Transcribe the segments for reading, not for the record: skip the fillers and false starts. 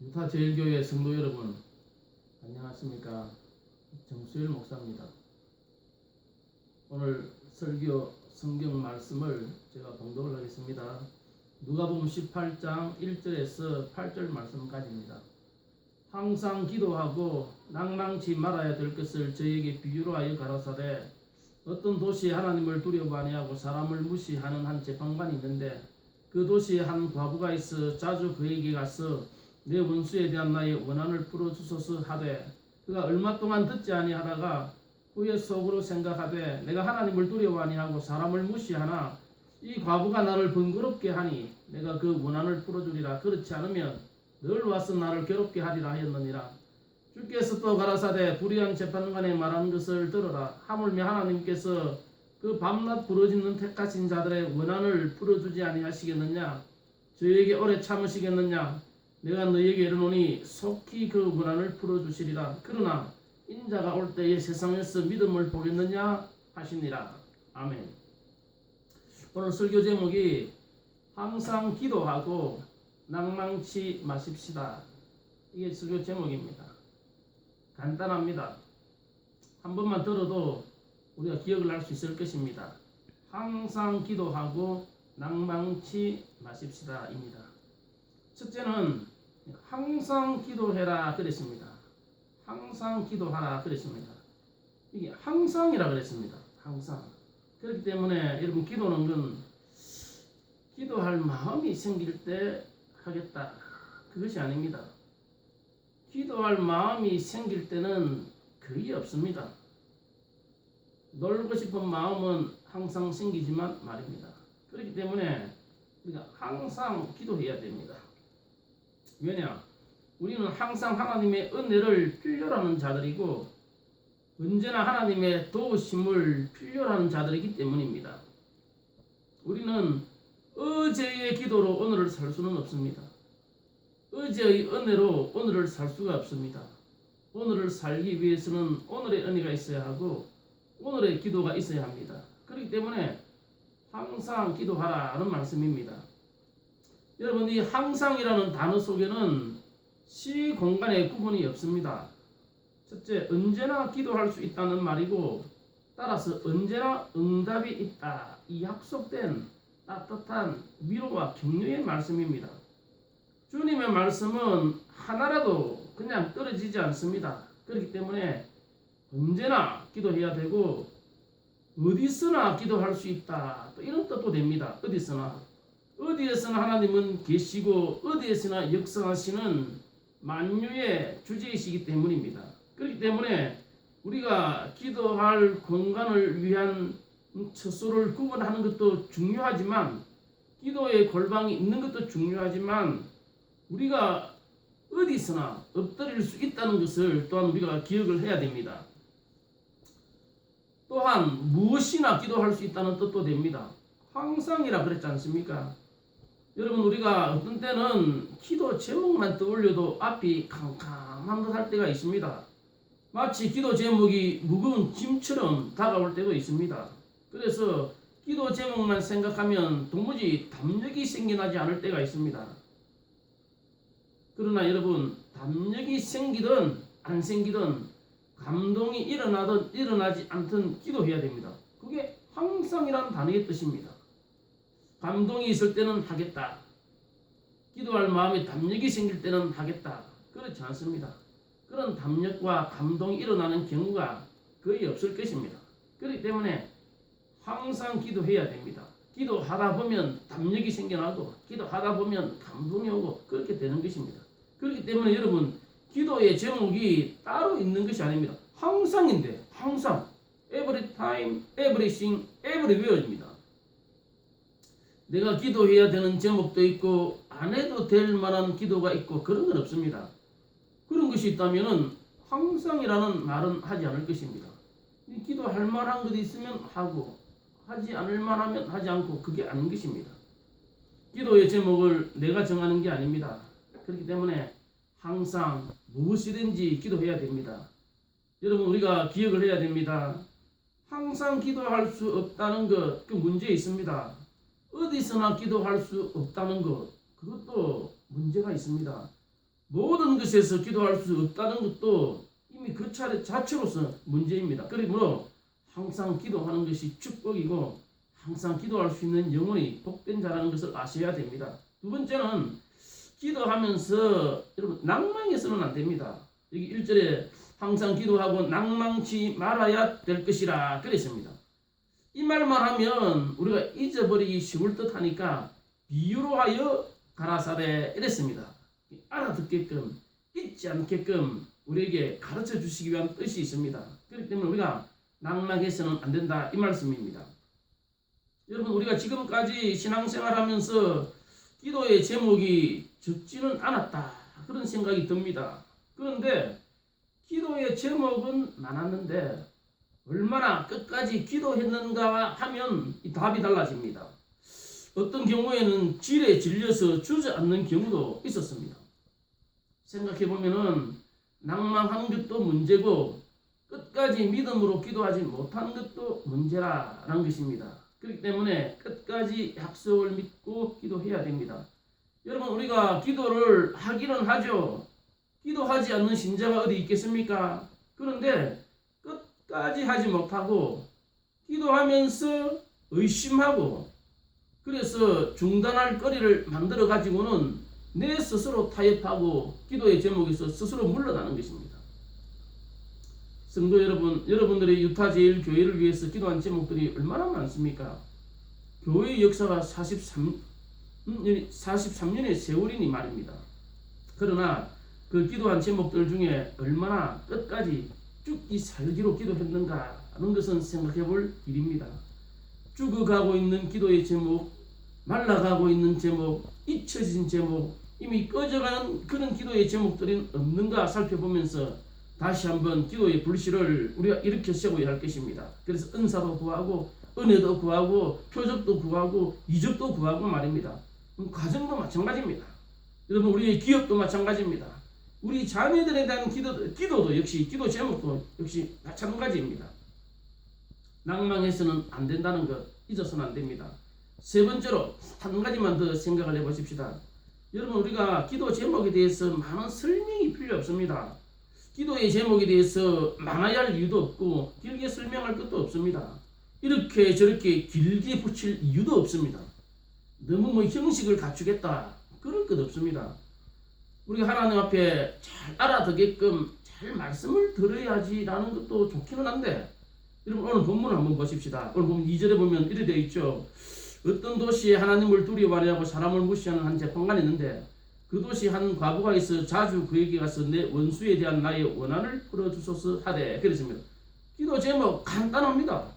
유타제일교회 성도 여러분, 안녕하십니까? 정수일 목사입니다. 오늘 설교 성경 말씀을 제가 봉독을 하겠습니다. 누가복음 18장 1절에서 8절 말씀까지입니다. 항상 기도하고 낭망치 말아야 될 것을 저에게 비유로 하여 가라사대, 어떤 도시에 하나님을 두려워 아니하고 사람을 무시하는 한 재판관이 있는데, 그 도시에 한 과부가 있어 자주 그에게 가서 내 원수에 대한 나의 원한을 풀어주소서 하되, 그가 얼마 동안 듣지 아니하다가 후에 속으로 생각하되 내가 하나님을 두려워 아니하고 사람을 무시하나 이 과부가 나를 번거롭게 하니 내가 그 원한을 풀어주리라. 그렇지 않으면 늘 와서 나를 괴롭게 하리라 하였느니라. 주께서 또 가라사대, 불의한 재판관의 말하는 것을 들어라. 하물며 하나님께서 그 밤낮 부르짖는 택하신 자들의 원한을 풀어주지 아니하시겠느냐? 저에게 오래 참으시겠느냐? 내가 너희에게 이르노니 속히 그 원한을 풀어주시리라. 그러나 인자가 올 때에 세상에서 믿음을 보겠느냐 하시니라. 아멘. 오늘 설교 제목이 항상 기도하고 낭망치 마십시다. 이게 설교 제목입니다. 간단합니다. 한 번만 들어도 우리가 기억을 할 수 있을 것입니다. 항상 기도하고 낭망치 마십시다 입니다. 첫째는 항상 기도해라 그랬습니다. 항상 기도하라 그랬습니다. 이게 항상이라 그랬습니다. 항상. 그렇기 때문에 여러분, 기도는 건 기도할 마음이 생길 때 하겠다, 그것이 아닙니다. 기도할 마음이 생길 때는 거의 없습니다. 놀고 싶은 마음은 항상 생기지만 말입니다. 그렇기 때문에 우리가 항상 기도해야 됩니다. 왜냐? 우리는 항상 하나님의 은혜를 필요로 하는 자들이고 언제나 하나님의 도우심을 필요로 하는 자들이기 때문입니다. 우리는 어제의 기도로 오늘을 살 수는 없습니다. 어제의 은혜로 오늘을 살 수가 없습니다. 오늘을 살기 위해서는 오늘의 은혜가 있어야 하고 오늘의 기도가 있어야 합니다. 그렇기 때문에 항상 기도하라는 말씀입니다. 여러분, 이 항상이라는 단어 속에는 시 공간의 구분이 없습니다. 첫째, 언제나 기도할 수 있다는 말이고, 따라서 언제나 응답이 있다, 이 약속된 따뜻한 위로와 격려의 말씀입니다. 주님의 말씀은 하나라도 그냥 떨어지지 않습니다. 그렇기 때문에 언제나 기도해야 되고 어디서나 기도할 수 있다, 또 이런 뜻도 됩니다. 어디에서나 하나님은 계시고 어디에서나 역사하시는 만유의 주제이시기 때문입니다. 그렇기 때문에 우리가 기도할 공간을 위한 처소를 구분하는 것도 중요하지만, 기도의 골방이 있는 것도 중요하지만, 우리가 어디서나 엎드릴 수 있다는 것을 또한 우리가 기억을 해야 됩니다. 또한 무엇이나 기도할 수 있다는 뜻도 됩니다. 항상이라 그랬지 않습니까? 여러분, 우리가 어떤 때는 기도 제목만 떠올려도 앞이 캄캄한 듯 할 때가 있습니다. 마치 기도 제목이 무거운 짐처럼 다가올 때도 있습니다. 그래서 기도 제목만 생각하면 도무지 담력이 생겨나지 않을 때가 있습니다. 그러나 여러분, 담력이 생기든 안 생기든 감동이 일어나든 일어나지 않든 기도해야 됩니다. 그게 항상이란 단어의 뜻입니다. 감동이 있을 때는 하겠다, 기도할 마음에 담력이 생길 때는 하겠다, 그렇지 않습니다. 그런 담력과 감동이 일어나는 경우가 거의 없을 것입니다. 그렇기 때문에 항상 기도해야 됩니다. 기도하다 보면 담력이 생겨나고 기도하다 보면 감동이 오고 그렇게 되는 것입니다. 그렇기 때문에 여러분, 기도의 제목이 따로 있는 것이 아닙니다. 항상인데, 항상 every time, everything, everywhere입니다. 내가 기도해야 되는 제목도 있고 안 해도 될 만한 기도가 있고 그런 건 없습니다. 그런 것이 있다면 항상이라는 말은 하지 않을 것입니다. 기도할 만한 것이 있으면 하고 하지 않을 만하면 하지 않고, 그게 아닌 것입니다. 기도의 제목을 내가 정하는 게 아닙니다. 그렇기 때문에 항상 무엇이든지 기도해야 됩니다. 여러분, 우리가 기억을 해야 됩니다. 항상 기도할 수 없다는 것, 그 문제 있습니다. 어디서나 기도할 수 없다는 것, 그것도 문제가 있습니다. 모든 것에서 기도할 수 없다는 것도 이미 그 차례 자체로서 문제입니다. 그러므로 항상 기도하는 것이 축복이고 항상 기도할 수 있는 영혼이 복된 자라는 것을 아셔야 됩니다. 두 번째는 기도하면서 여러분 낭망해서는 안 됩니다. 여기 1절에 항상 기도하고 낭망치 말아야 될 것이라 그랬습니다. 이 말만 하면 우리가 잊어버리기 쉬울 듯 하니까 비유로 하여 가라사대 이랬습니다. 알아듣게끔 잊지 않게끔 우리에게 가르쳐 주시기 위한 뜻이 있습니다. 그렇기 때문에 우리가 낭망해서는 안 된다 이 말씀입니다. 여러분 우리가 지금까지 신앙생활하면서 기도의 제목이 적지는 않았다 그런 생각이 듭니다. 그런데 기도의 제목은 많았는데 얼마나 끝까지 기도했는가 하면 이 답이 달라집니다. 어떤 경우에는 질에 질려서 주저앉는 경우도 있었습니다. 생각해보면은 낭망하는 것도 문제고 끝까지 믿음으로 기도하지 못하는 것도 문제라는 것입니다. 그렇기 때문에 끝까지 약속을 믿고 기도해야 됩니다. 여러분 우리가 기도를 하기는 하죠. 기도하지 않는 신자가 어디 있겠습니까? 그런데 끝까지 하지 못하고 기도하면서 의심하고 그래서 중단할 거리를 만들어 가지고는 내 스스로 타협하고 기도의 제목에서 스스로 물러나는 것입니다. 성도 여러분, 여러분들의 유타제일교회를 위해서 기도한 제목들이 얼마나 많습니까? 교회의 역사가 43년의 세월이니 말입니다. 그러나 그 기도한 제목들 중에 얼마나 끝까지 죽기 살기로 기도했는가 하는 것은 생각해 볼 일입니다. 죽어가고 있는 기도의 제목, 말라가고 있는 제목, 잊혀진 제목, 이미 꺼져가는 그런 기도의 제목들이 없는가 살펴보면서 다시 한번 기도의 불씨를 우리가 일으켜 세워야 할 것입니다. 그래서 은사도 구하고 은혜도 구하고 표적도 구하고 이적도 구하고 말입니다. 가정도 마찬가지입니다. 여러분 우리의 기업도 마찬가지입니다. 우리 자녀들에 대한 기도도 역시 기도 제목도 역시 마찬가지입니다. 낭망해서는 안 된다는 것 잊어서는 안 됩니다. 세 번째로 한 가지만 더 생각을 해보십시다. 여러분 우리가 기도 제목에 대해서 많은 설명이 필요 없습니다. 기도의 제목에 대해서 많아야 할 이유도 없고 길게 설명할 것도 없습니다. 이렇게 저렇게 길게 붙일 이유도 없습니다. 너무 형식을 갖추겠다 그럴 것 없습니다. 우리가 하나님 앞에 잘 알아듣게끔 잘 말씀을 들어야지라는 것도 좋기는 한데 여러분 오늘 본문을 한번 보십시다. 오늘 보면 2절에 보면 이렇게 되어 있죠. 어떤 도시에 하나님을 두려워하려 하고 사람을 무시하는 한 재판관이 있는데 그 도시 한 과부가 있어 자주 그에게 가서 내 원수에 대한 나의 원한을 풀어주소서 하되 그랬습니다. 기도 제목 간단합니다.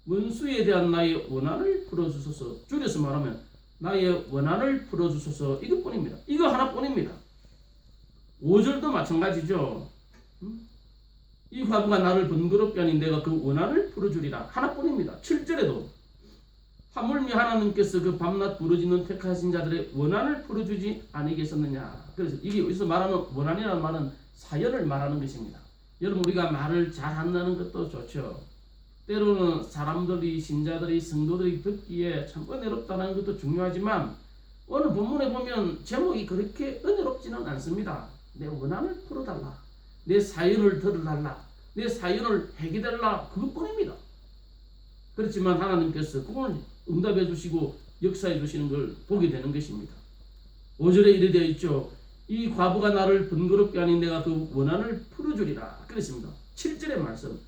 원수에 대한 나의 원한을 풀어주소서. 줄여서 말하면 나의 원한을 풀어주소서 이것뿐입니다. 이거 하나뿐입니다. 5절도 마찬가지죠. 이 과부가 나를 번거롭게 하니 내가 그 원한을 풀어주리라. 하나뿐입니다. 7절에도 하물며 하나님께서 그 밤낮 부르짖는 택하신 자들의 원한을 풀어주지 아니겠었느냐. 그래서 이게 여기서 말하는 원한이라는 말은 사연을 말하는 것입니다. 여러분 우리가 말을 잘 한다는 것도 좋죠. 때로는 사람들이 신자들이 성도들이 듣기에 참 은혜롭다는 것도 중요하지만 오늘 본문에 보면 제목이 그렇게 은혜롭지는 않습니다. 내 원한을 풀어달라. 내 사연을 들어달라. 내 사연을 해결달라. 그것뿐입니다. 그렇지만 하나님께서 그걸 응답해 주시고 역사해 주시는 걸 보게 되는 것입니다. 5절에 이래 되어 있죠. 이 과부가 나를 번거롭게 하니 내가 그 원한을 풀어주리라. 그랬습니다. 7절의 말씀.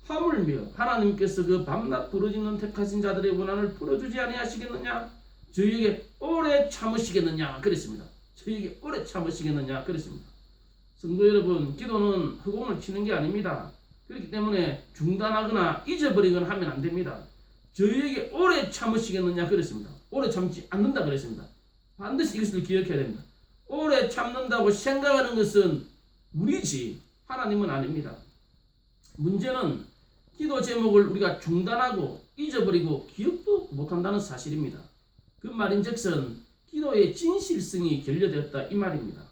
하물며 하나님께서 그 밤낮 부르짖는 택하신 자들의 원한을 풀어주지 아니하시겠느냐? 저희에게 오래 참으시겠느냐? 그랬습니다. 저희에게 오래 참으시겠느냐? 그랬습니다. 성도 여러분, 기도는 허공을 치는 게 아닙니다. 그렇기 때문에 중단하거나 잊어버리거나 하면 안 됩니다. 저희에게 오래 참으시겠느냐 그랬습니다. 오래 참지 않는다 그랬습니다. 반드시 이것을 기억해야 됩니다. 오래 참는다고 생각하는 것은 우리지 하나님은 아닙니다. 문제는 기도 제목을 우리가 중단하고 잊어버리고 기억도 못한다는 사실입니다. 그 말인즉슨 기도의 진실성이 결여되었다 이 말입니다.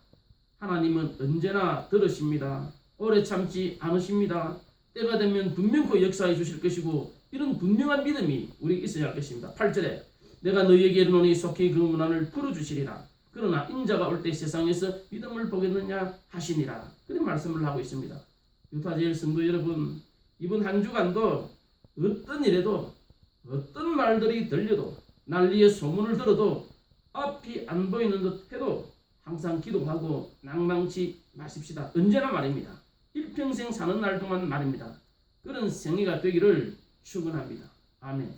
하나님은 언제나 들으십니다. 오래 참지 않으십니다. 때가 되면 분명코 역사해 주실 것이고 이런 분명한 믿음이 우리 있어야 할 것입니다. 8절에 내가 너희에게 이르노니 속히 그 원한을 풀어주시리라. 그 그러나 인자가 올 때 세상에서 믿음을 보겠느냐 하시니라. 그런 말씀을 하고 있습니다. 유타제일 성도 여러분, 이번 한 주간도 어떤 일에도 어떤 말들이 들려도 난리의 소문을 들어도 앞이 안 보이는 듯 해도 항상 기도하고 낭망치 마십시다. 언제나 말입니다. 일평생 사는 날 동안 말입니다. 그런 생애가 되기를 축원합니다. 아멘.